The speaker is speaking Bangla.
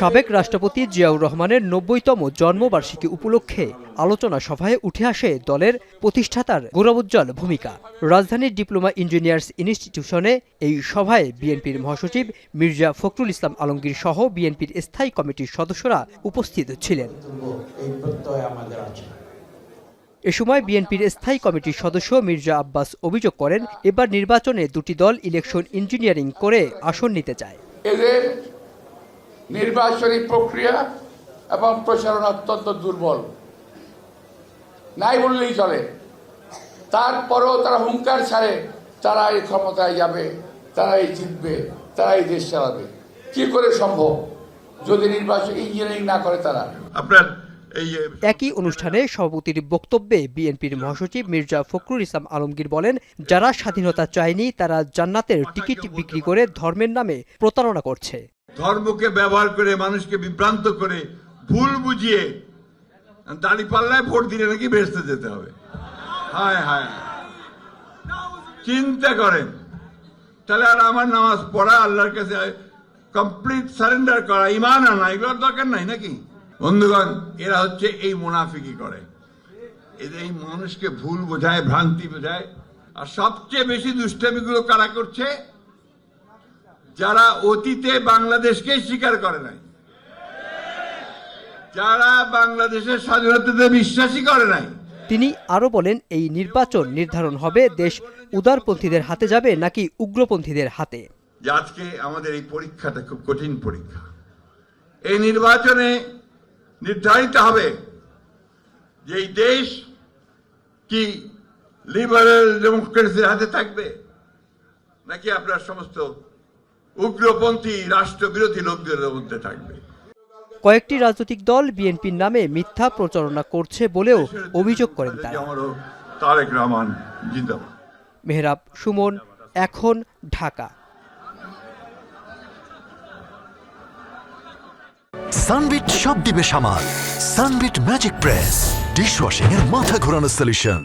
সাবেক রাষ্ট্রপতি জিয়াউর রহমানের ৯০তম জন্মবার্ষিকী উপলক্ষে আলোচনা সভায় উঠে আসে দলের প্রতিষ্ঠাতার গৌরবোজ্জ্বল ভূমিকা। রাজধানীর ডিপ্লোমা ইঞ্জিনিয়ার্স ইনস্টিটিউশনে এই সভায় বিএনপির মহাসচিব মির্জা ফখরুল ইসলাম আলমগীর সহ বিএনপির স্থায়ী কমিটির সদস্যরা উপস্থিত ছিলেন। এ সময় বিএনপির স্থায়ী কমিটির সদস্য মির্জা আব্বাস অভিযোগ করেন, এবার নির্বাচনে দুটি দল ইলেকশন ইঞ্জিনিয়ারিং করে আসন নিতে চায়। এদের নির্বাচনী প্রক্রিয়া এবং প্রচারণা অত্যন্ত দুর্বল, নাই বললেই চলে। তারপরেও তারা হুঙ্কার ছাড়ে তারা এই ক্ষমতায় যাবে, তারাই জিতবে, তারাই দেশ চালাবে। কি করে সম্ভব যদি নির্বাচন ইঞ্জিনিয়ারিং না করে তারা? একই অনুষ্ঠানে সভাপতির বক্তব্যে বিএনপির মহাসচিব মির্জা ফখরুল ইসলাম আলমগীর বলেন, যারা স্বাধীনতা চায়নি তারা জান্নাতের টিকিট বিক্রি করে ধর্মের নামে প্রতারণা করছে। ধর্মকে ব্যবহার করে মানুষকে বিভ্রান্ত করে ভুল বুঝিয়ে দাঁড়িপাল্লায় ভোট দিলে নাকি বেহেশতে যেতে হবে। হায় হায়, চিন্তা করেন। তাহলে আর আমার নামাজ পড়া, আল্লাহর কাছে কমপ্লিট সারেন্ডার করা, ঈমান আনা, এগুলোর দরকার নাই নাকি? বন্ধুগণ, এরা হচ্ছে এই মুনাফিকি করে, এদের এই মানুষকে ভুল বোঝায়, ভ্রান্তি বোঝায়। আর সবচেয়ে বেশি দুষ্টামিগুলো কারা করছে? যারা অতীতে বাংলাদেশকে স্বীকার করে নাই, যারা বাংলাদেশের স্বাধীনতাতে বিশ্বাসী করে নাই। তিনি আরো বলেন, এই নির্বাচন নির্ধারণ হবে দেশ উদারপন্থীদের হাতে যাবে নাকি উগ্রপন্থীদের হাতে। আজকে আমাদের এই পরীক্ষাটা খুব কঠিন পরীক্ষা। এই নির্বাচনে নির্ধারিত হবে যে এই দেশ কি লিবারেল ডেমোক্রেসির হাতে থাকবে নাকি আপনার সমস্ত উগ্রপন্থী রাষ্ট্রবিরোধী লোকদের মধ্যে থাকবে। কয়েকটি রাজনৈতিক দল বিএনপির নামে মিথ্যা প্রচারণা করছে বলেও অভিযোগ করেন তারা। তারেক রহমান জিন্দাবাদ। মেহরাব সুমন, এখন, ঢাকা। সানবিট সব দিবে সামাল। সানবিট ম্যাজিক প্রেস ডিশওয়াশিং এর মাথা ঘোরানো সলিউশন।